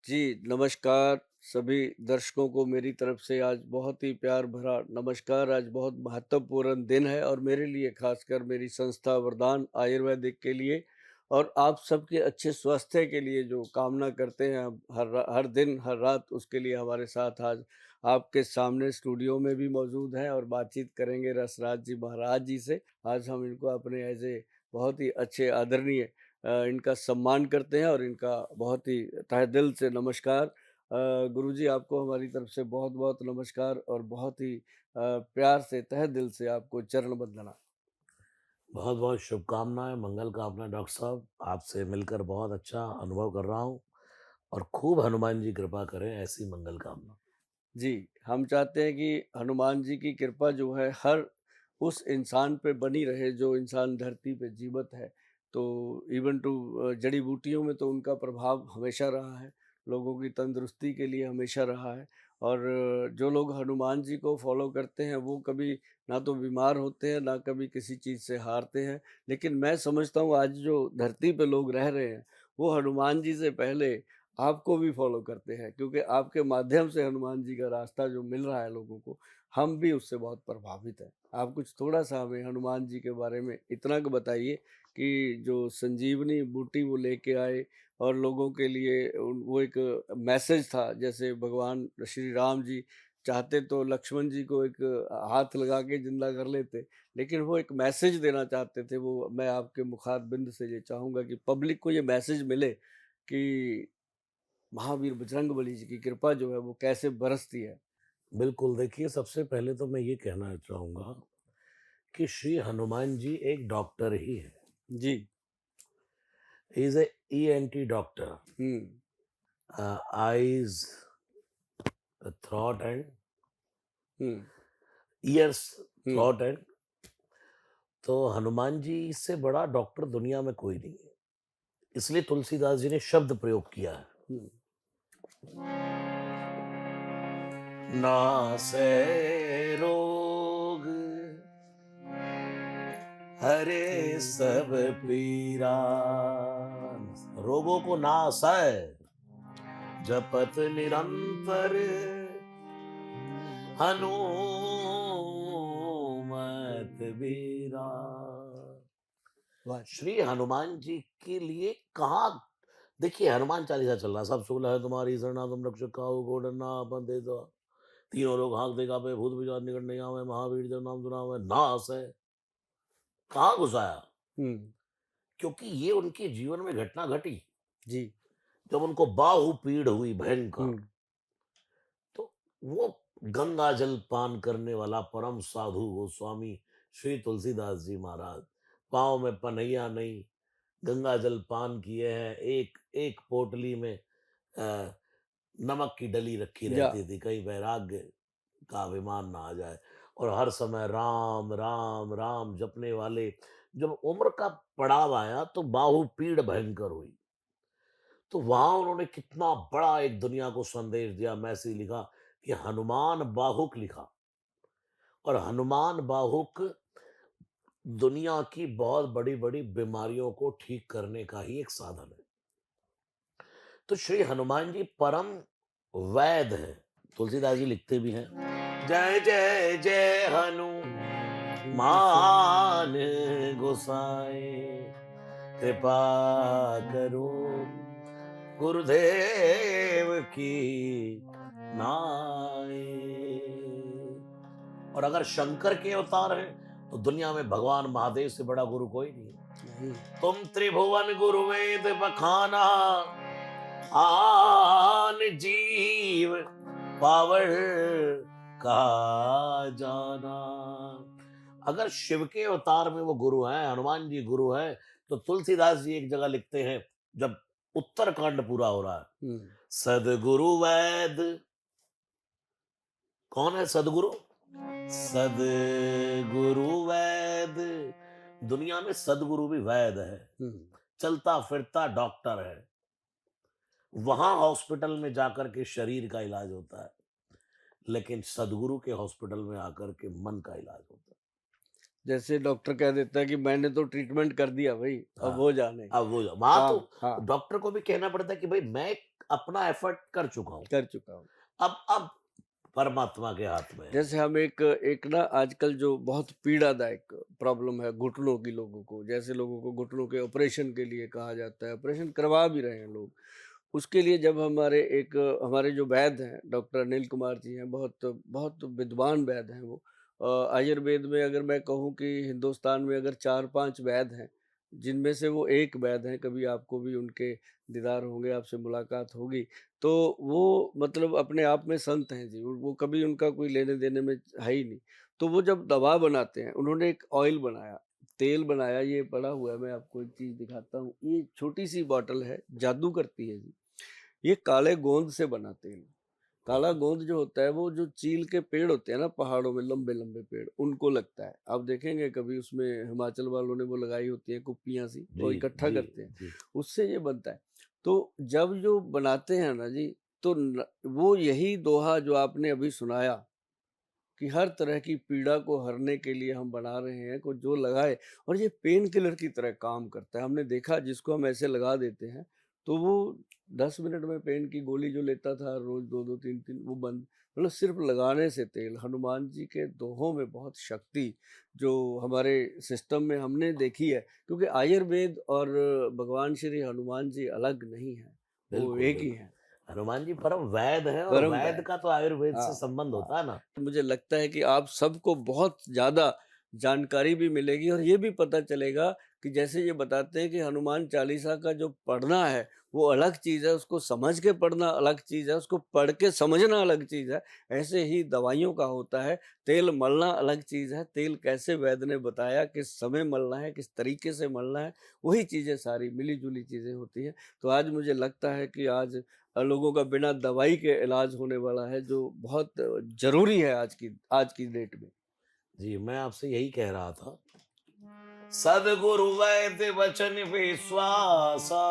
जी, नमस्कार सभी दर्शकों को मेरी तरफ से आज बहुत ही प्यार भरा नमस्कार। आज बहुत महत्वपूर्ण दिन है और मेरे लिए ख़ासकर मेरी संस्था वरदान आयुर्वेदिक के लिए और आप सबके अच्छे स्वास्थ्य के लिए जो कामना करते हैं हम हर दिन, हर रात उसके लिए हमारे साथ आज आपके सामने स्टूडियो में भी मौजूद हैं और बातचीत करेंगे रसराज जी महाराज जी से। आज हम इनको अपने एज़ ए बहुत ही अच्छे आदरणीय इनका सम्मान करते हैं और इनका बहुत ही तहे दिल से नमस्कार। गुरुजी आपको हमारी तरफ से बहुत-बहुत नमस्कार और बहुत ही प्यार से तहे दिल से आपको चरण वंदना। बहुत बहुत शुभकामनाएं, मंगल कामना डॉक्टर साहब। आपसे मिलकर बहुत अच्छा अनुभव कर रहा हूँ और खूब हनुमान जी कृपा करें, ऐसी मंगल कामना। जी, हम चाहते हैं कि हनुमान जी की कृपा जो है हर उस इंसान पे बनी रहे जो इंसान धरती पे जीवित है। तो इवन टू जड़ी-बूटियों में तो उनका प्रभाव हमेशा रहा है, लोगों की तंदुरुस्ती के लिए हमेशा रहा है और जो लोग हनुमान जी को फ़ॉलो करते हैं वो कभी ना तो बीमार होते हैं, ना कभी किसी चीज़ से हारते हैं। लेकिन मैं समझता हूँ आज जो धरती पे लोग रह रहे हैं, वो हनुमान जी से पहले आपको भी फ़ॉलो करते हैं क्योंकि आपके माध्यम से हनुमान जी का रास्ता जो मिल रहा है लोगों को, हम भी उससे बहुत प्रभावित हैं। आप कुछ थोड़ा-सा हमें हनुमान जी के बारे में इतना क बताइए कि जो संजीवनी बूटी वो लेके आए और लोगों के लिए वो एक मैसेज था जैसे भगवान श्री राम जी चाहते तो लक्ष्मण जी को एक हाथ लगा के ज़िंदा कर लेते, लेकिन वो एक मैसेज देना चाहते थे। वो मैं आपके मुखारबिंद से ये चाहूँगा कि पब्लिक को ये मैसेज मिले कि महावीर बजरंगबली जी की कृपा जो है वो कैसे बरसती है। बिल्कुल, देखिए सबसे पहले तो मैं ये कहना चाहूँगा कि श्री हनुमान जी एक डॉक्टर ही है। जी। He is a ENT doctor, hmm, eyes, throat and hmm, ears, hmm, throat and. तो हनुमान जी से बड़ा डॉक्टर दुनिया में कोई नहीं है। इसलिए तुलसीदास जी ने शब्द प्रयोग किया है, हुँ। नासै रोग हरे सब पीरा। रोगों को नासै जपत निरंतर हनुमत बीरा। वाह! श्री हनुमान जी के लिए कहाँ, देखिए हनुमान चालीसा चल रहा, सब शुक्ल है तुम्हारी शरणा तुम रक्षक काहू को डरना अपन दे दो। तीनों लोग हाँक देगा पे भूत विचार निकट नहीं आवे, महावीर जब नाम सुना हुआ नास है। कहाँ घुसाया? हुँ, क्योंकि ये उनके जीवन में घटना घटी जी, जब उनको बाहु पीड़ हुई भयंकर। हुँ, तो वो गंगा जल पान करने वाला परम साधु वो स्वामी श्री तुलसीदास जी महाराज, पाँव में पनैया नहीं, गंगा जल पान किए हैं। एक एक पोटली में अ, नमक की डली रखी या रहती थी, कहीं वैराग्य का अभिमान ना आ जाए। और हर समय राम राम राम जपने वाले। जब उम्र का पड़ाव आया तो बाहु पीड़ भयंकर हुई। तो वहां उन्होंने कितना बड़ा एक दुनिया को संदेश दिया। मैसी लिखा कि हनुमान बाहुक लिखा। और हनुमान बाहुक दुनिया की बहुत बड़ी बड़ी बीमारियों को ठीक करने का ही एक साधन है। तो श्री हनुमान जी परम वैद है। तुलसीदास जी लिखते भी हैं, जय जय जय हनुमान गोसाई, कृपा करो गुरुदेव की नाई। और अगर शंकर के अवतार हैं तो दुनिया में भगवान महादेव से बड़ा गुरु कोई नहीं नहीं, है। तुम त्रिभुवन गुरु वेद बखाना, आन जीव पावर का जाना। अगर शिव के अवतार में वो गुरु हैं, हनुमान जी गुरु हैं, तो तुलसीदास जी एक जगह लिखते हैं, जब उत्तरकांड पूरा हो रहा है, हुँ, सदगुरु वैद। कौन है सदगुरु? सदगुरु वैद। दुनिया में सदगुरु भी वैद है, हुँ, चलता फिरता डॉक्टर है। वहां हॉस्पिटल में जाकर के शरीर का इलाज होता है, लेकिन सदगुरु के हॉस्पिटल में आकर के मन का इलाज होता जैसे डॉक्टर कह देता है कि मैंने तो ट्रीटमेंट कर दिया भई, है। अब हाँ, वो जाने। अब वो वहां तो हाँ, हाँ, डॉक्टर को भी कहना पड़ता है कि भाई मैं अपना एफर्ट कर चुका हूँ। कर चुका हूँ। अब परमात्मा के हाथ में है। जैसे हम एक एक ना आजकल जो बहुत पीड़ादायक प्रॉब्लम है घुटनों की लोगों को, जैसे लोगों को घुटनों के ऑपरेशन के लिए कहा जाता है, ऑपरेशन करवा भी रहे हैं लोग। उसके लिए जब हमारे जो वैद्य हैं, डॉक्टर अनिल कुमार जी हैं, बहुत बहुत विद्वान वैद्य हैं वो। आयुर्वेद में अगर मैं कहूँ कि हिंदुस्तान में अगर 4-5 वैद्य हैं, जिनमें से वो एक वैद्य हैं, कभी आपको भी उनके दीदार होंगे, आपसे मुलाकात होगी। तो वो मतलब अपने आप में संत हैं जी, वो कभी उनका कोई लेने-देने में है ही नहीं। तो वो जब दवा बनाते हैं, उन्होंने एक ऑयल बनाया, तेल बनाया, ये पड़ा हुआ है, मैं आपको एक चीज़ दिखाता हूँ। ये छोटी-सी बॉटल है, जादू करती है जी। ये काले गोंद से बना तेल। काला वाह! गोंद जो होता है, वो जो चील के पेड़ होते हैं ना पहाड़ों में, लंबे-लंबे पेड़, उनको लगता है। आप देखेंगे कभी उसमें हिमाचल वालों ने वो लगाई होती है कुप्पियाँ सी, जी, वो इकट्ठा जी, करते हैं, जी। उससे ये बनता है। तो जब जो बनाते हैं ना जी, तो न वो यही दोहा जो आपने अभी सुनाया कि हर तरह की पीड़ा को हरने के लिए हम बना रहे हैं, को जो लगाए, और ये पेन किलर की तरह काम करता है। हमने देखा जिसको हम ऐसे लगा देते हैं, तो वो 10 मिनट में पेन की गोली जो लेता था रोज़ 2-2 3-3 वो बंद, मतलब सिर्फ़ लगाने से तेल। हनुमान जी के दोहों में बहुत शक्ति जो हमारे सिस्टम में हमने देखी है, क्योंकि आयुर्वेद और भगवान श्री हनुमान जी अलग नहीं हैं, वो बिल्कुल, एक ही बिल्कुल। हैं, हनुमान जी परम वैद्य हैं और परम वैद्य वैद। का तो आयुर्वेद हाँ, से संबंध हाँ। होता है ना। मुझे लगता है कि आप सबको बहुत ज़्यादा जानकारी भी मिलेगी, और ये भी पता चलेगा कि जैसे ये बताते हैं कि हनुमान चालीसा का जो पढ़ना है, वो अलग चीज़ है, उसको समझ के पढ़ना अलग चीज़ है, उसको पढ़ के समझना अलग चीज़ है। ऐसे ही दवाइयों का होता है, तेल मलना अलग चीज़ है, तेल कैसे वैद्य ने बताया, किस समय मलना है, किस तरीके से मलना है, वही चीज़ें सारी मिली-जुली चीज़ें होती हैं। तो आज मुझे लगता है कि आज लोगों का बिना दवाई के इलाज होने वाला है, जो बहुत ज़रूरी है आज की डेट में। जी, मैं आपसे यही कह रहा था। सद्गुरु वैद्य वचन विश्वासा,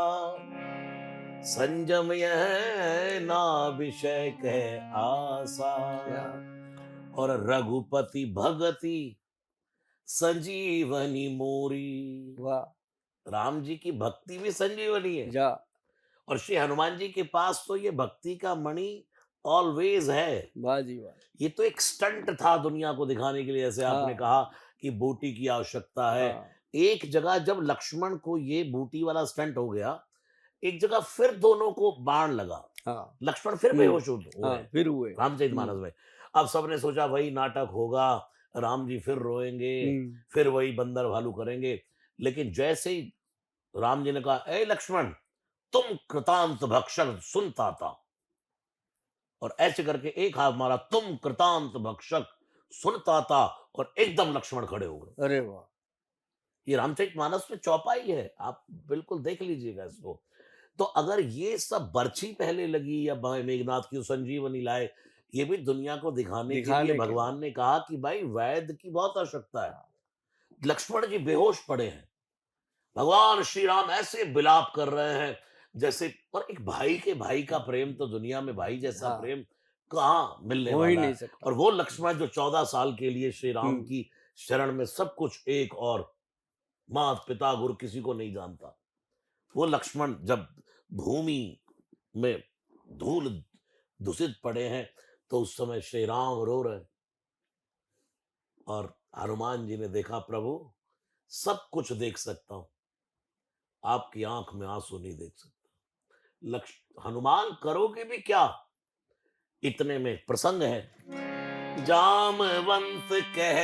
संयम यह ना विषय कह आसा। क्या और रघुपति भगति संजीवनी मोरी। वाह! राम जी की भक्ति भी संजीवनी है। जा और श्री हनुमान जी के पास तो ये भक्ति का मणि ऑलवेज है। वाह जी वाह! ये तो एक स्टंट था दुनिया को दिखाने के लिए, जैसे आपने हाँ, कहा कि बूटी की आवश्यकता है। हाँ, एक जगह जब लक्ष्मण को ये बूटी वाला स्टंट हो गया, एक जगह फिर दोनों को बाण लगा, हाँ। लक्ष्मण फिर हुँ, बेहोश हुए हाँ, फिर हुए। रामचरितमानस हुँ, में। अब सबने सोचा वही नाटक होगा, राम जी फिर रोएंगे, हुँ, फिर वही बंदर भालू करेंगे। लेकिन जैसे ही राम जी ने कहा, ए लक्ष्मण, तुम कृतांत भक्षक सुनता था, और ऐसे करके एक हाथ मारा, तुम कृतांत भक्षक सुनता था, और एकदम लक्ष्मण खड़े हो गए। अरे वाह! ये रामचरितमानस में चौपाई है, आप बिल्कुल देख लीजिएगा इसको। तो अगर ये सब बर्छी पहले लगी या मेघनाथ की संजीवनी लाए, ये भी दुनिया को दिखाने के लिए दिखाने के भगवान लिए। ने कहा कि भाई वैद्य की बहुत आवश्यकता है। हाँ, लक्ष्मण जी बेहोश पड़े हैं, भगवान श्री राम ऐसे विलाप कर रहे हैं जैसे। और एक भाई के भाई का प्रेम, तो दुनिया में भाई जैसा हाँ, प्रेम कहाँ मिलने हो ही वाला नहीं है। और सकता। वो लक्ष्मण जो 14 साल के लिए श्री हुँ, राम की शरण में सब कुछ एक, और मात पिता गुरु किसी को नहीं जानता, वो लक्ष्मण जब भूमि में धूल दूषित पड़े हैं, तो उस समय श्री राम रो रहे हैं। और हनुमान जी ने देखा, प्रभु सब कुछ देख सकता हूं, आपकी आंख में आंसू नहीं देख सकता। लक्ष्य हनुमान करोगे भी क्या। इतने में प्रसंग है, जामवंत कह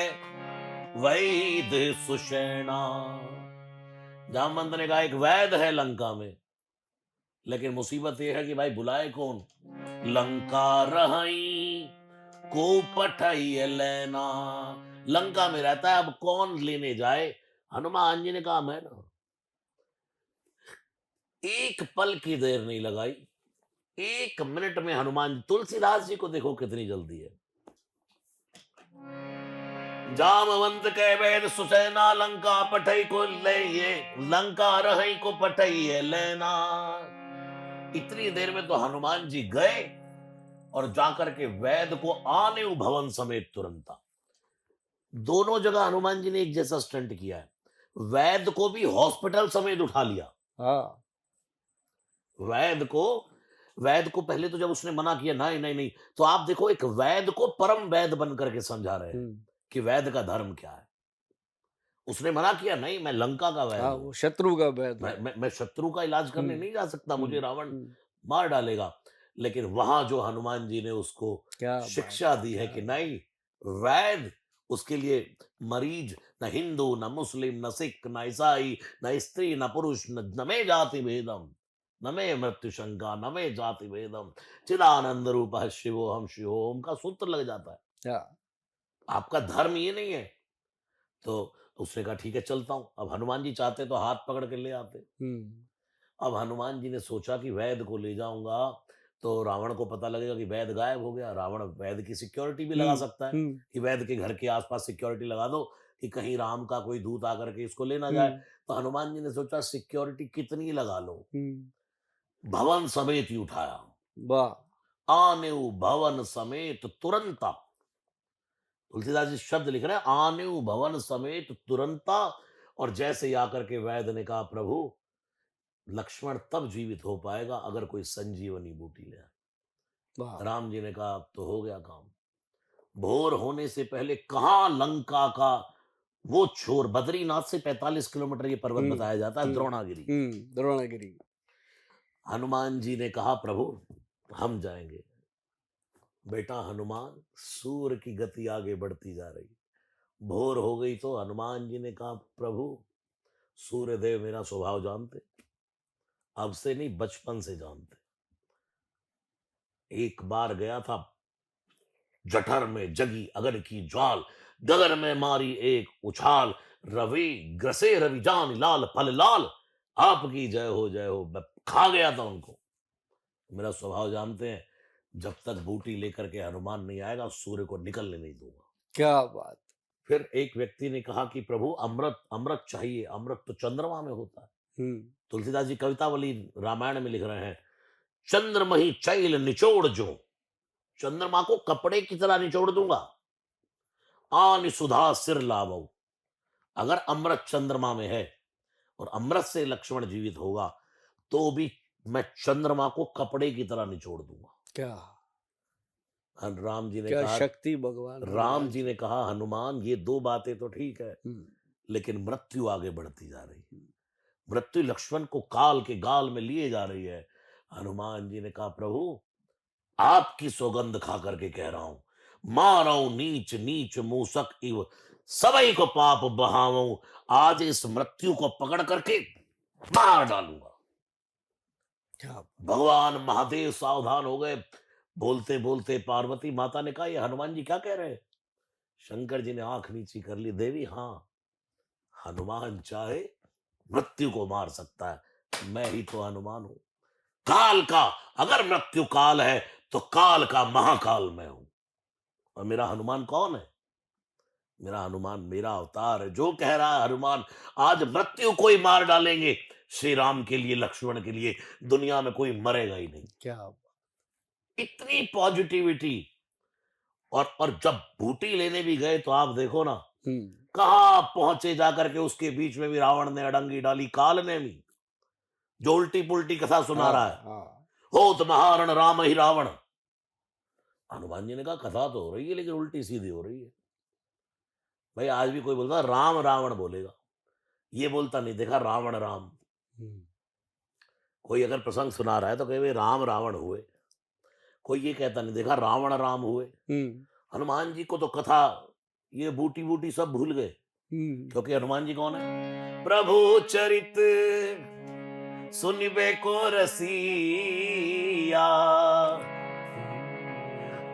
वैद सुषेणा। जामवंत ने कहा, एक वैद है लंका में, लेकिन मुसीबत यह है कि भाई बुलाए कौन। लंका रही को पठाई लेना। लंका में रहता है, अब कौन लेने जाए। हनुमान जी ने कहा, मैं ना। एक पल की देर नहीं लगाई, 1 मिनट में हनुमान। तुलसीदास जी को देखो कितनी जल्दी है। जामवंत कह वैद सुसैना, लंका पठई को ले ये, लंका रही को पठई है लेना। इतनी देर में तो हनुमान जी गए, और जाकर के वैद को आने भवन समेत तुरंत। दोनों जगह हनुमान जी ने एक जैसा स्टंट किया है। वैद को भी हॉस्पिटल समेत उठा लिया। हाँ, वैद को वैद को पहले तो जब उसने मना किया, नहीं नहीं नहीं, तो आप देखो एक वैद को परम वैद बन करके समझा रहे हैं हुँ। कि वैद का धर्म क्या है। उसने मना किया, नहीं मैं लंका का वैद हाँ, हूं, वो शत्रु का वध है। मैं शत्रु का इलाज हुँ, करने नहीं जा सकता, हुँ, मुझे रावण हुँ। मार डालेगा। लेकिन वहां जो हनुमान जी ने उसको क्या बात शिक्षा है! दी है क्या कि बात नहीं, वैद उसके लिए मरीज, न हिंदू न मुस्लिम न सिख न ईसाई न स्त्री न पुरुष, न में जाति भेदम, न में मृत्यु शंका, न में जाति भेदम, चिदानंद रूप शिवो हम शिवोम का सूत्र लग जाता है। क्या आपका धर्म ये नहीं है। तो उसने कहा ठीक है चलता हूं। अब हनुमान जी चाहते तो हाथ पकड़ के ले आते। हुँ, अब हनुमान जी ने सोचा कि वैद को ले जाऊंगा तो रावण को पता लगेगा कि वैद गायब हो गया। रावण वैद की सिक्योरिटी भी लगा हुँ, सकता है हुँ, कि वैद के घर के आसपास सिक्योरिटी लगा दो कि कहीं राम का कोई दूत आकर के इसको ले ना जाए। हुँ, तो हनुमान जी ने सोचा सिक्योरिटी कितनी लगा लो, हुँ। भवन समेत ही उठाया। वाह! आनेऊ भवन समेत तुरंता, तुलसीदास जी शब्द लिख रहे हैं, आनेऊ भवन समेत तुरंता। और जैसे ही आकर के वैद ने कहा, प्रभु लक्ष्मण तब जीवित हो पाएगा अगर कोई संजीवनी बूटी ले आए। वाह! राम जी ने कहा अब तो हो गया काम। भोर होने से पहले कहाँ लंका का वो छोर, बद्रीनाथ से 45 किलोमीटर ये पर्वत हुँ, बताया जाता है, हुँ, द्रोणागिरी। हुँ, द्रोणागिरी। हनुमान जी ने कहा प्रभु हम जाएंगे। बेटा हनुमान, सूर्य की गति आगे बढ़ती जा रही। भोर हो गई तो हनुमान जी ने कहा प्रभु सूर्यदेव मेरा स्वभाव जानते, अब से नहीं बचपन से जानते। एक बार गया था, जठर में जगी अगन की ज्वाल, गगन में मारी एक उछाल, रवि ग्रसे रवि जान लाल फल लाल, आपकी जय हो। मैं खा गया था उनको। मेरा स्वभाव जानते हैं, जब तक बूटी लेकर के हनुमान नहीं आएगा सूर्य को निकलने नहीं दूंगा। क्या बात! फिर एक व्यक्ति ने कहा कि प्रभु अमृत अमृत चाहिए, अमृत तो चंद्रमा में होता है। हुँ, तुलसीदास जी कवितावली रामायण में लिख रहे हैं, चंद्रमही चैल निचोड़ जो, चंद्रमा को कपड़े की तरह निचोड़ दूंगा। आन सुधा सिर लावो, अगर अमृत चंद्रमा में है और अमृत से लक्ष्मण जीवित होगा तो भी मैं चंद्रमा को कपड़े की तरह निचोड़ दूंगा। क्या और राम जी ने क्या कहा, शक्ति भगवान राम हनुमान जी जी ने की। कहा हनुमान ये दो बातें तो ठीक है, हुँ, लेकिन मृत्यु आगे बढ़ती जा रही है। हुँ, मृत्यु लक्ष्मण को काल के गाल में लिए जा रही है। हनुमान जी ने कहा प्रभु आपकी सौगंध खा करके कह रहा हूं, मारो नीच नीच मूसक इव, सबई को पाप बहाऊं, आज इस मृत्यु को पकड़ करके मार डालूंगा। क्या भगवान महादेव सावधान हो गए। बोलते बोलते पार्वती माता ने कहा ये हनुमान जी क्या कह रहे हैं। शंकर जी ने आंख नीची कर ली, देवी हाँ, हनुमान चाहे मृत्यु को मार सकता है, मैं ही तो हनुमान हूं। काल का, अगर मृत्यु काल है तो काल का महाकाल मैं हूं। और मेरा हनुमान कौन है? मेरा हनुमान मेरा अवतार है। जो कह रहा है हनुमान, आज मृत्यु कोई मार डालेंगे, श्री राम के लिए लक्ष्मण के लिए दुनिया में कोई मरेगा ही नहीं। क्या इतनी पॉजिटिविटी। और जब बूटी लेने भी गए तो आप देखो ना, हुँ, कहां पहुंचे जाकर के, उसके बीच में भी रावण ने अड़ंगी डाली, काल ने भी, जो उल्टी पुल्टी कथा सुना हाँ, रहा है। हाँ, होत महारण राम ही रावण। हनुमान जी ने कहा कथा तो हो रही है लेकिन उल्टी सीधी हो रही है। भाई आज भी कोई बोलता राम रावण बोलेगा, ये बोलता नहीं देखा रावण राम। हुँ, कोई अगर प्रसंग सुना रहा है तो कहे भाई राम रावण हुए, कोई ये कहता नहीं देखा रावण राम हुए। हुँ, हनुमान जी को तो कथा, ये बूटी बूटी सब भूल गए। हुँ, क्योंकि हनुमान जी कौन है? प्रभु चरित सुनिबे को रसिया,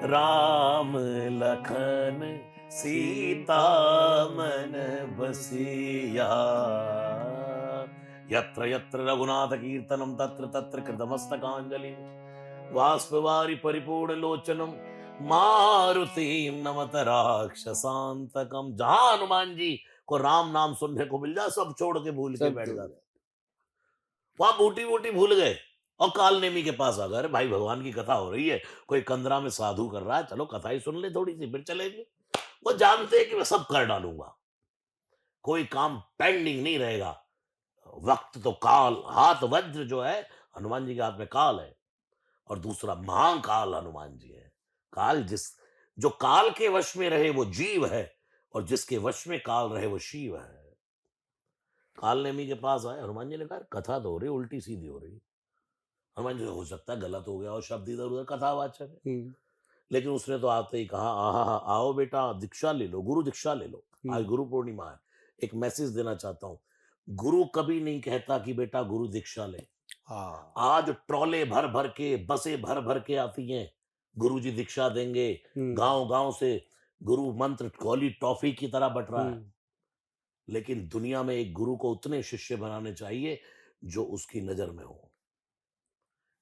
राम लखन सीता मन बसिया, यत्र यत्र रघुनाथ कीर्तनम तत्र तत्र कृतमस्तकांजलि, बाष्पवारि परिपूर्ण लोचनम, मारुति नमत राक्षसांतकम। जहां हनुमान जी को राम नाम सुनने को मिल जाए सब छोड़ के भूल के सब बैठ जो जाते। वहां बूटी बूटी भूल गए और काल नेमी के पास आ गए। अरे भाई भगवान की कथा हो रही है, कोई कंदरा में साधु कर रहा है, चलो कथा ही सुन ले थोड़ी सी फिर चलेंगे। वो जानते हैं कि मैं सब कर डालूंगा, कोई काम पेंडिंग नहीं रहेगा। वक्त तो काल, हाथ वज्र जो है, हनुमान जी के हाथ में काल है। और दूसरा महाकाल हनुमान जी है। काल जिस जो काल के वश में रहे वो जीव है, और जिसके वश में काल रहे वो शिव है। काल नेमी के पास आए, हनुमान जी ने कहा कथा तो हो रही उल्टी सीधी हो रही। हनुमान जी हो सकता है गलत हो गया और शब्द इधर उधर, कथावाचक है। हुँ, लेकिन उसने तो आते ही कहा आहा, आओ बेटा दीक्षा ले लो, गुरु दीक्षा ले लो। आज हुँ, गुरु पूर्णिमा है। एक मैसेज देना चाहता हूँ, गुरु कभी नहीं कहता कि बेटा गुरु दीक्षा ले। हाँ, आज ट्रॉले भर भर के, बसें भर भर के आती हैं, गुरु जी दीक्षा देंगे। हुँ, गांव गांव से गुरु मंत्र गोली टॉफी की तरह बट रहा है। हुँ, लेकिन दुनिया में एक गुरु को उतने शिष्य बनाने चाहिए जो उसकी नजर में हो।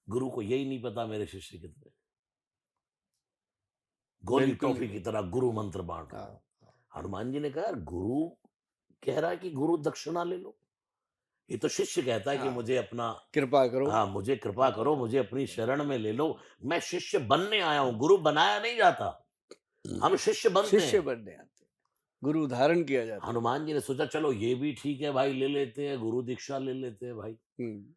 गुरु को यही नहीं पता मेरे शिष्य कितने, गोली बिल्कुल नहीं टॉफी की पता। तरह गुरु मंत्र बांट रहा है। हाँ, हाँ, हनुमान जी ने कहा यार, गुरु कह रहा है कि गुरु दक्षिणा ले लो, ये तो शिष्य कहता है कि हाँ, मुझे अपना, कृपा करो। हाँ मुझे कृपा करो, मुझे अपनी शरण में ले लो। मैं शिष्य बनने आया हूं, गुरु बनाया नहीं जाता, हम शिष्य बनते शिष्य हैं। बनने आते हैं, गुरु धारण किया जाता है। हनुमान जी ने सोचा चलो ये भी ठीक है भाई, ले लेते हैं गुरु दीक्षा ले लेते हैं भाई। हुँ,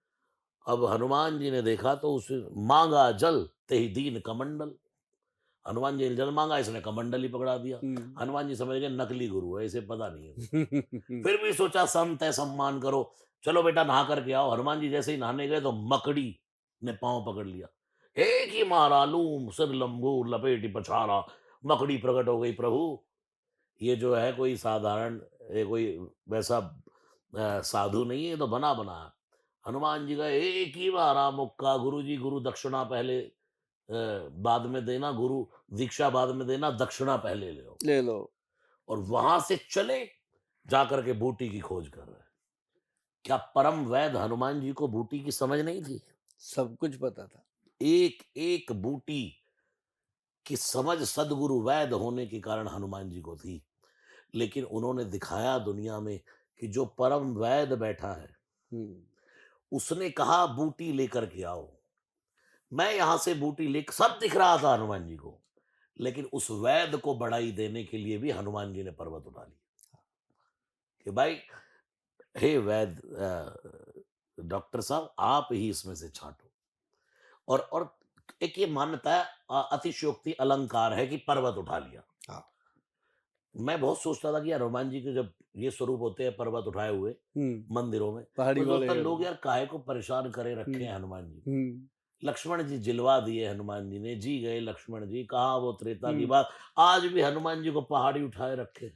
अब हनुमान जी ने देखा तो उस मांगा जल तेहि दीन कमंडल। हनुमान जी ने जल मांगा, इसने कमंडल ही पकड़ा दिया। हुँ। हनुमान जी समझ गए नकली गुरु है, इसे पता नहीं है कुछ। फिर भी सोचा संत है, सम्मान करो, चलो बेटा नहा करके आओ। हनुमान जी जैसे ही नहाने गए तो मकड़ी ने पांव पकड़ लिया। एक ही मारा लूम सिर लंबू लपेटी पछाड़ा, मकड़ी प्रकट हो गई। प्रभु ये जो है कोई साधारण, ये कोई वैसा साधु नहीं है, ये तो बना बना है। हनुमान जी का एक ही मारा मुक्का, गुरु जी गुरु दक्षिणा पहले बाद में देना, गुरु दीक्षा बाद में देना, दक्षिणा पहले ले लो। ले लो, और वहां से चले जाकर के बूटी की खोज कर रहे हैं। क्या परम वैद हनुमान जी को बूटी की समझ नहीं थी? सब कुछ पता था। एक एक बूटी की समझ सदगुरु वैद होने के कारण हनुमान जी को थी। लेकिन उन्होंने दिखाया दुनिया में कि जो परम वैद बैठा है, हुँ, उसने कहा बूटी लेकर के आओ। मैं यहां से बूटी ले, सब दिख रहा था हनुमान जी को, लेकिन उस वैद को बढ़ाई देने के लिए भी हनुमान जी ने पर्वत उठा लिया कि भाई, हे वैद डॉक्टर साहब आप ही इसमें से छांटो। और एक ये मान्यता है, अतिशयोक्ति अलंकार है कि पर्वत उठा लिया। हाँ, मैं बहुत सोचता था कि यार हनुमान जी के जब ये स्वरूप होते हैं पर्वत उठाए हुए हुँ, मंदिरों में, पहाड़ी मैं वाले सोचता हैं। लोग यार काहे को परेशान करे हुँ, रखे हैं हनुमान जी को। हुँ, लक्ष्मण जी जिलवा दिए हनुमान जी ने, जी गए लक्ष्मण जी, कहा वो त्रेता की हुँ। बात। आज भी हनुमान जी को पहाड़ी उठाए रखे।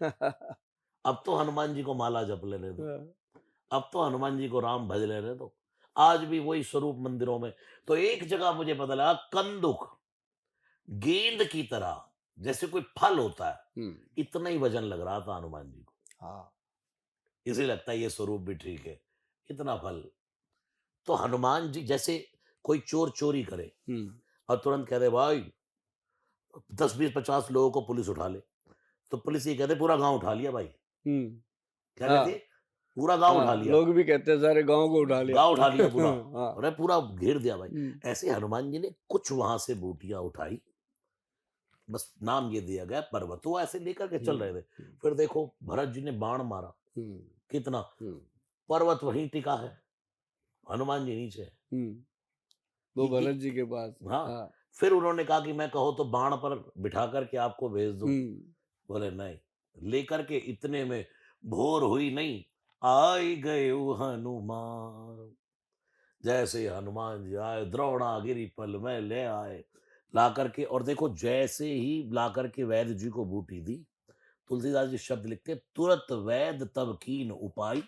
अब तो हनुमान जी को माला जप लेने दो, हाँ, अब तो हनुमान जी को राम भज लेने दो। आज भी वही स्वरूप मंदिरों में। तो एक जगह मुझे पता लगा, कंदुक गेंद की तरह जैसे कोई फल होता है, हुँ, इतना ही वजन लग रहा था हनुमान जी को। हाँ, इसे लगता है ये स्वरूप भी ठीक है, इतना फल। तो हनुमान जी जैसे कोई चोर चोरी करे हुँ, और तुरंत कह दे भाई 10 20 50 लोगों को पुलिस उठा ले, तो पुलिस ये कहते पूरा गांव उठा लिया भाई। हुँ, क्या कहती है? हाँ, पूरा गांव उठा हाँ, लिया, लोग भी कहते हैं सारे गाँव को उठा लिया। गांव उठा लिया पूरा। हाँ, अरे पूरा घेर दिया भाई। हुँ, ऐसे हनुमान जी ने कुछ वहां से बूटियां उठाई, बस नाम ये दिया गया पर्वत। वो ऐसे लेकर के चल हुँ, रहे थे। हुँ, फिर देखो भरत जी ने बाण मारा, हुँ, कितना, हुँ, पर्वत वहीं टिका है, हनुमान जी नीचे है। हुँ, वो ये भरत जी के पास। हाँ। हाँ, फिर उन्होंने कहा कि मैं कहो तो बाण पर बिठा करके आपको भेज दूं। हुँ, बोले नहीं। लेकर के इतने में भोर हुई नहीं, आई गए वो हनुमान। जैसे हनुमान जी आए, द्रोणागिरी पल में ले आए, ला करके। और देखो जैसे ही ला करके वैद्य जी को बूटी दी, तुलसीदास जी शब्द लिखते, तुरंत वैद तब कीन उपाय।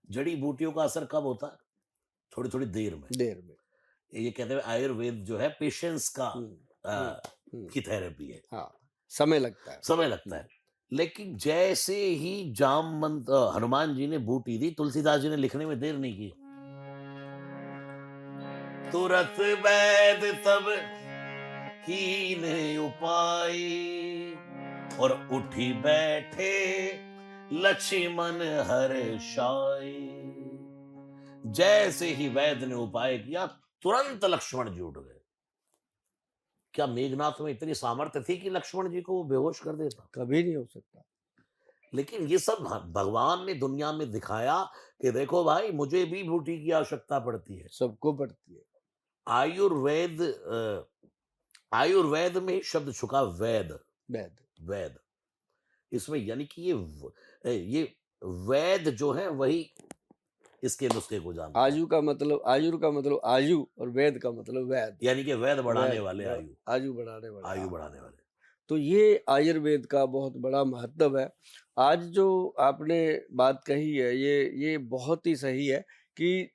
जड़ी बूटियों का असर कब होता है? थोड़ी थोड़ी देर में। देर में। ये कहते हैं आयुर्वेद जो है पेशेंस का हुँ, हुँ, अ, हुँ, की थेरेपी है, हाँ, समय लगता है। समय लगता हुँ, है। लेकिन जैसे ही हनुमान जी ने बूटी दी, तुलसीदास जी ने लिखने में देर नहीं की। तुरत वैद तब कीन्हे उपाय, और उठी बैठे लक्ष्मण हर्षाय। जैसे ही वैद ने उपाय किया, तुरंत लक्ष्मण जी उठ गए। क्या मेघनाथ में इतनी सामर्थ्य थी कि लक्ष्मण जी को वो बेहोश कर देता? कभी नहीं हो सकता। लेकिन ये सब भगवान ने दुनिया में दिखाया कि देखो भाई मुझे भी बूटी की आवश्यकता पड़ती है। सबको पड़ती है। आयुर्वेद आयुर्वेद में ही शब्द छुका वैद, वैद। वैद। इसमें यानी कि ये वैद जो है वही इसके नुस्खे को जानता है। आयु का मतलब आयु और वेद का मतलब वैद। यानी कि वैद बढ़ाने वैद वाले ब आयु, आयु बढ़ाने वाले, आयु हाँ। बढ़ाने वाले। तो ये आयुर्वेद का बहुत बड़ा महत्व है। आज जो आपने बात कही है, ये बहुत ही सही है कि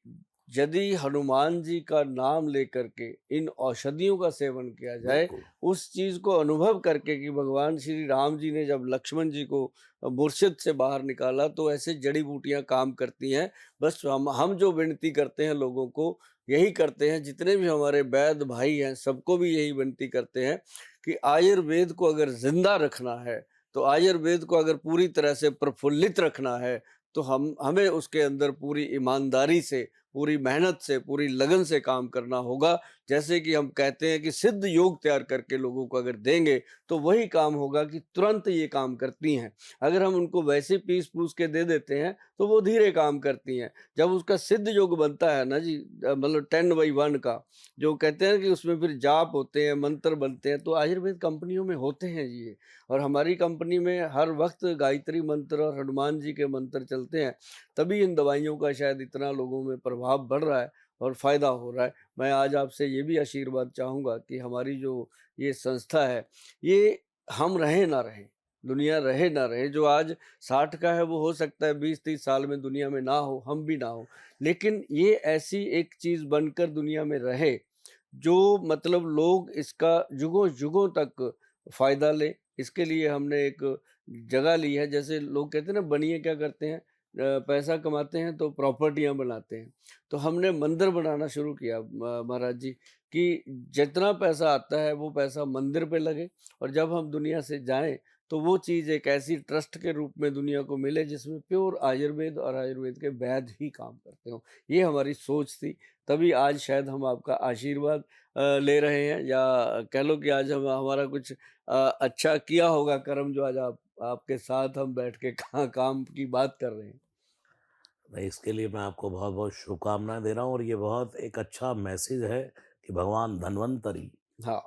यदि हनुमान जी का नाम लेकर के इन औषधियों का सेवन किया जाए, बिल्कुल। उस चीज़ को अनुभव करके कि भगवान श्री राम जी ने जब लक्ष्मण जी को मूर्छित से बाहर निकाला, तो ऐसे जड़ी-बूटियाँ काम करती हैं। बस हम जो विनती करते हैं लोगों को, यही करते हैं, जितने भी हमारे वैद्य भाई हैं, सबको भी यही विनती करते हैं कि आयुर्वेद को अगर ज़िंदा रखना है, तो आयुर्वेद को अगर पूरी तरह से प्रफुल्लित रखना है, तो हमें उसके अंदर पूरी ईमानदारी से, पूरी मेहनत से, पूरी लगन से काम करना होगा। जैसे कि हम कहते हैं कि सिद्ध योग तैयार करके लोगों को अगर देंगे, तो वही काम होगा कि तुरंत ये काम करती हैं। अगर हम उनको वैसे पीस-पूस के दे देते हैं, तो वो धीरे काम करती हैं। जब उसका सिद्ध योग बनता है ना जी, मतलब 10/1 का, जो कहते हैं कि उसमें फिर जाप होते हैं, मंत्र बनते हैं, तो आयुर्वेद कंपनियों में होते हैं जी ये। और हमारी कंपनी में हर वक़्त गायत्री मंत्र और हनुमान जी के मंत्र चलते हैं, तभी इन दवाइयों का शायद इतना लोगों में प्रभाव बढ़ रहा है और फ़ायदा हो रहा है। मैं आज आपसे ये भी आशीर्वाद चाहूँगा कि हमारी जो ये संस्था है, ये हम रहें ना रहें, दुनिया रहे ना रहे, जो आज 60 का है वो हो सकता है 20-30 साल में दुनिया में ना हो, हम भी ना हो। लेकिन ये ऐसी एक चीज़ बनकर दुनिया में रहे, जो मतलब लोग इसका युगों-युगों तक फ़ायदा लें। इसके लिए हमने एक जगह ली है, जैसे लोग कहते हैं ना, बनिए क्या करते हैं, पैसा कमाते हैं तो प्रॉपर्टियाँ बनाते हैं। तो हमने मंदिर बनाना शुरू किया महाराज जी, कि जितना पैसा आता है वो पैसा मंदिर पे लगे, और जब हम दुनिया से जाएँ, तो वो चीज़ एक ऐसी ट्रस्ट के रूप में दुनिया को मिले जिसमें प्योर आयुर्वेद और आयुर्वेद के वैद्य ही काम करते हों। ये हमारी सोच थी, तभी आज शायद हम आपका आशीर्वाद ले रहे हैं, या कह लो कि आज हम हमारा कुछ अच्छा किया होगा कर्म, जो आज आपके साथ हम बैठ के काम की बात कर रहे हैं। मैं इसके लिए मैं आपको बहुत-बहुत शुभकामनाएँ दे रहा हूँ और ये बहुत एक अच्छा मैसेज है कि भगवान धन्वंतरी हाँ।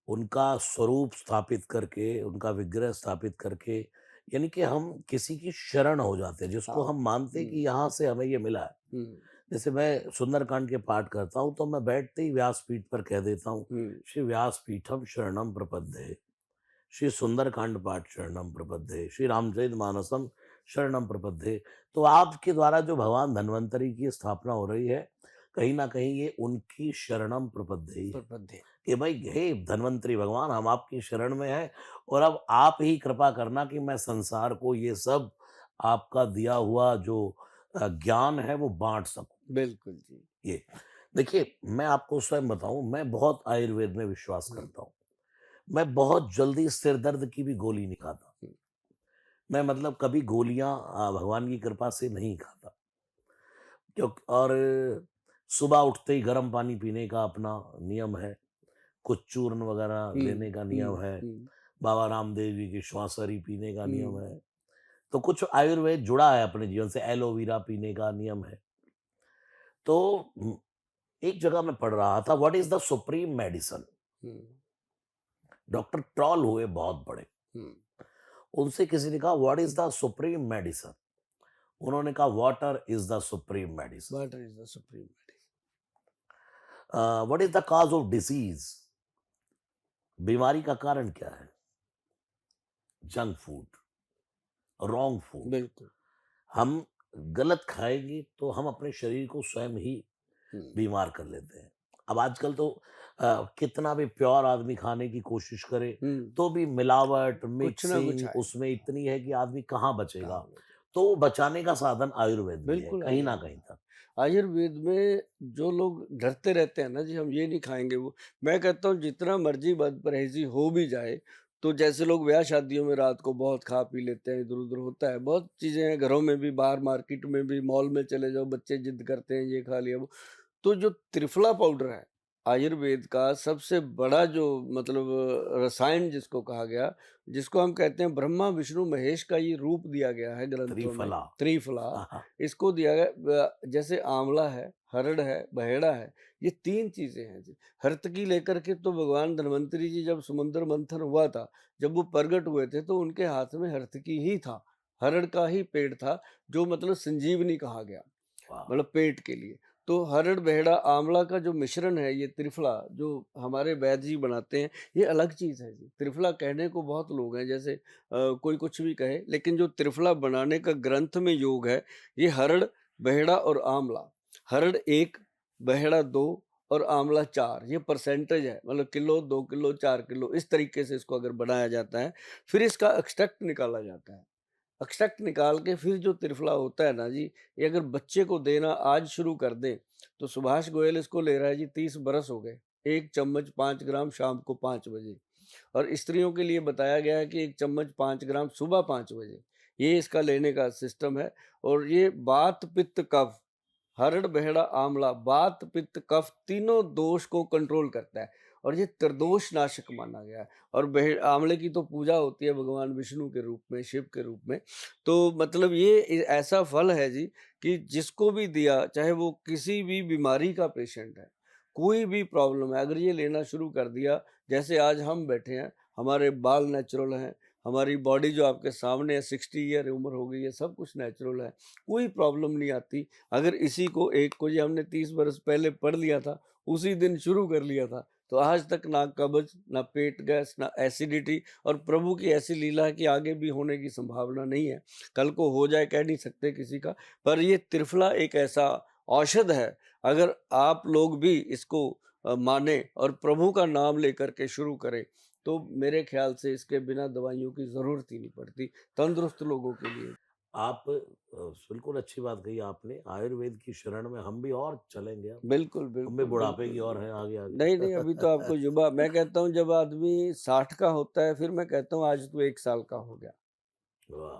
उनका स्वरूप स्थापित करके, उनका विग्रह स्थापित करके यानी कि हम किसी की शरण हो जाते हैं, जिसको हाँ। हम मानते हैं हुँ, कि यहाँ से हमें ये मिला है। हुँ, जैसे मैं सुंदरकांड के पाठ करता हूँ, तो मैं बैठते ही व्यासपीठ पर कह देता हूँ, हुँ, श्री व्यासपीठम शरणम प्रपद्ये, श्री सुंदरकांड पाठ शरणम प्रपद्ये, श्री रामचरितमानसम शरणम प्रपद्ये। तो आपके द्वारा जो भगवान धन्वंतरी की स्थापना हो रही है, कहीं न कहीं ये उनकी शरणम प्रपद्ये ही है। प्रपद्ये। कि भाई हे धन्वंतरी भगवान हम आपकी शरण में हैं और अब आप ही कृपा करना कि मैं संसार को ये सब आपका दिया हुआ जो ज्ञान है वो बाँट सकूँ। बिल्कुल जी। ये देखिए मैं आपको स्वयं बताऊँ मैं बहुत आयुर्वेद में विश्वास हुँ, करता हूँ। मैं बहुत जल्दी सिर दर्द की भी गोली नहीं खाता। हुँ, मैं मतलब कभी गोलियाँ भगवान की कृपा से नहीं खाता। और सुबह उठते ही गर्म पानी पीने का अपना नियम है। कुछ चूर्ण वगैरह हुँ, लेने का नियम हुँ, है। हुँ, बाबा रामदेव जी की श्वासरी पीने का नियम हुँ। है। तो कुछ आयुर्वेद जुड़ा है अपने जीवन से, एलोवेरा पीने का नियम है। तो एक जगह मैं पढ़ रहा था what is the supreme medicine? Hmm, doctor troll हुए बहुत बड़े। हुँ। उनसे किसी ने कहा what is the supreme medicine? उन्होंने कहा water is the supreme medicine. Water is the supreme medicine. What is the cause of disease? बीमारी का कारण क्या है? Junk food, wrong food. बिल्कुल। हम गलत खाएँगे तो हम अपने शरीर को स्वयं ही हुँ, बीमार कर लेते हैं। अब आजकल तो कितना भी प्योर आदमी खाने की कोशिश करे, हुँ। तो भी मिलावट, कुछ ना कुछ मिक्सिंग आए, उसमें इतनी है कि आदमी कहाँ बचेगा। कहाँ बचे। तो वो बचाने का साधन आयुर्वेद भी है, बिल्कुल कहीं न आयुर्वेद कहीं है। तक। आयुर्वेद में जो लोग डरते रहते हैं ना जी, हम ये नहीं खाएँगे वो, मैं कहता हूँ जितना मर्ज़ी बदपरहेज़ी हो भी जाए, तो जैसे लोग ब्याह-शादियों में रात को बहुत खा पी लेते हैं, इधर-उधर होता है, बहुत चीज़ें हैं, घरों में भी, बाहर मार्केट में भी, मॉल में चले जाओ, बच्चे ज़िद करते हैं, ये खा लिया वो। तो जो त्रिफला पाउडर है, आयुर्वेद का सबसे बड़ा जो मतलब रसायन जिसको कहा गया, जिसको हम कहते हैं ब्रह्मा विष्णु महेश का ये रूप दिया गया है ग्रंथों में, त्रिफला। त्रिफला, हाँ, हाँ। इसको दिया गया जैसे आंवला है, हरड़ है, बहेड़ा है, ये 3 चीज़ें हैं जी। हर्तकी लेकर के तो भगवान धन्वंतरी जी जब समुद्र मंथन हुआ था, जब वो प्रकट हुए थे तो उनके हाथ में हर्तकी ही था, हरड़ का ही पेड़ था, जो मतलब संजीवनी कहा गया, वाह! मतलब पेट के लिए। तो हरड़, बहेड़ा, आंवला का जो मिश्रण है, ये त्रिफला जो हमारे वैद्य जी बनाते हैं, ये अलग चीज़ है जी। त्रिफला कहने को बहुत लोग हैं, जैसे कोई कुछ भी कहे, लेकिन जो त्रिफला बनाने का ग्रंथ में योग है, ये हरड़, बहेड़ा और आंवला। हरड़ 1, बहेड़ा 2 और आंवला 4, ये परसेंटेज है, मतलब किलो, 2 किलो, 4 किलो, इस तरीके से इसको अगर बनाया जाता है, फिर इसका एक्सट्रैक्ट निकाला जाता है। एक्सट्रैक्ट निकाल के फिर जो त्रिफला होता है ना जी, ये अगर बच्चे को देना आज शुरू कर दें, तो सुभाष गोयल इसको ले रहा है जी 30 बरस हो गए। 1 चम्मच 5 ग्राम शाम को 5 बजे, और स्त्रियों के लिए बताया गया है कि 1 चम्मच 5 ग्राम सुबह 5 बजे। ये इसका लेने का सिस्टम है, और ये वात, पित्त, कफ, हरड़, बहेड़ा, आंवला वात, पित्त, कफ तीनों दोष को कंट्रोल करता है, और ये त्रिदोष नाशक माना गया है। और आंवले की तो पूजा होती है भगवान विष्णु के रूप में, शिव के रूप में। तो मतलब ये ऐसा फल है जी कि जिसको भी दिया, चाहे वो किसी भी बीमारी का पेशेंट है, कोई भी प्रॉब्लम है, अगर ये लेना शुरू कर दिया, जैसे आज हम बैठे हैं, हमारे बाल नेचुरल हैं, हमारी बॉडी जो आपके सामने है, 60 ईयर उम्र हो गई है, सब कुछ नेचुरल है, कोई प्रॉब्लम नहीं आती। अगर इसी को एक को ये हमने 30 बरस पहले पढ़ लिया था, उसी दिन शुरू कर लिया था, तो आज तक ना कब्ज, ना पेट गैस, ना एसिडिटी, और प्रभु की ऐसी लीला है कि आगे भी होने की संभावना नहीं है। कल को हो जाए कह नहीं सकते किसी का, पर ये त्रिफला एक ऐसा औषध है, अगर आप लोग भी इसको माने और प्रभु का नाम लेकर के शुरू करें, तो मेरे ख्याल से इसके बिना दवाइयों की ज़रूरत ही नहीं पड़ती, तंदुरुस्त लोगों के लिए। आप बिल्कुल अच्छी बात कही आपने। आयुर्वेद की शरण में हम भी और चलेंगे अब। बिल्कुल, हम भी बिल्कुल, बुढ़ापे बिल्कुल, की ओर हैं बिल्कुल। आगे-आगे। नहीं, नहीं, अभी तो आपको युवा, मैं कहता हूँ जब आदमी 60 का होता है, फिर मैं कहता हूँ आज तू 1 साल का हो गया। वाह!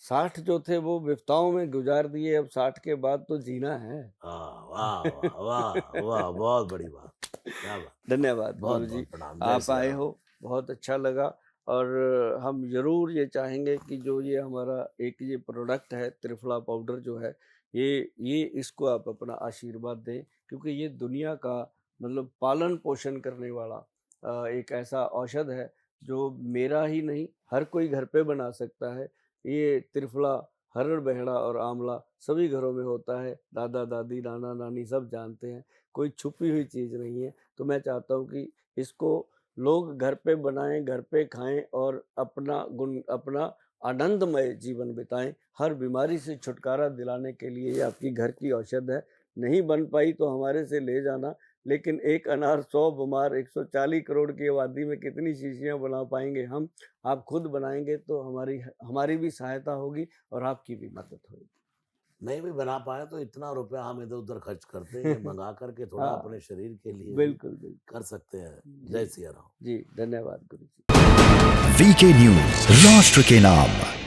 60 जो थे वो विपताओं में गुज़ार दिए, अब 60 के बाद तो जीना है। हाँ, वाह, वाह, वाह, वाह! बहुत बड़ी बात। क्या बात! धन्यवाद गुरुजी, बहुत-बहुत प्रणाम। जय आप सिया आए राम। हो, बहुत अच्छा लगा, और हम ज़रूर ये चाहेंगे कि जो ये हमारा एक ये प्रोडक्ट है त्रिफला पाउडर जो है, ये इसको आप अपना आशीर्वाद दें, क्योंकि ये दुनिया का मतलब पालन-पोषण करने वाला एक ऐसा औषध है, जो मेरा ही नहीं, हर कोई घर पे बना सकता है। ये त्रिफला, हरड़, बहेड़ा और आंवला सभी घरों में होता है, दादा-दादी, नाना-नानी सब जानते हैं, कोई छुपी हुई चीज़ नहीं है। तो मैं चाहता हूँ कि इसको लोग घर पे बनाएँ, घर पे खाएँ, और अपना आनंदमय जीवन बिताएँ। हर बीमारी से छुटकारा दिलाने के लिए ये आपकी घर की औषध है। नहीं बन पाई तो हमारे से ले जाना, लेकिन एक अनार 100 बीमार 140 करोड़ की आबादी में कितनी शीशियाँ बना पाएँगे हम? आप खुद बनाएँगे तो हमारी हमारी भी सहायता होगी और आपकी भी मदद होगी। नहीं भी बना पाए तो इतना रुपया हम इधर-उधर खर्च करते हैं, मँगा कर के थोड़ा हाँ, अपने शरीर के लिए भी बिल्कुल, बिल्कुल। कर सकते हैं। जी, जय सिया राम। जी, धन्यवाद गुरुजी। वीके न्यूज, राष्ट्र के नाम।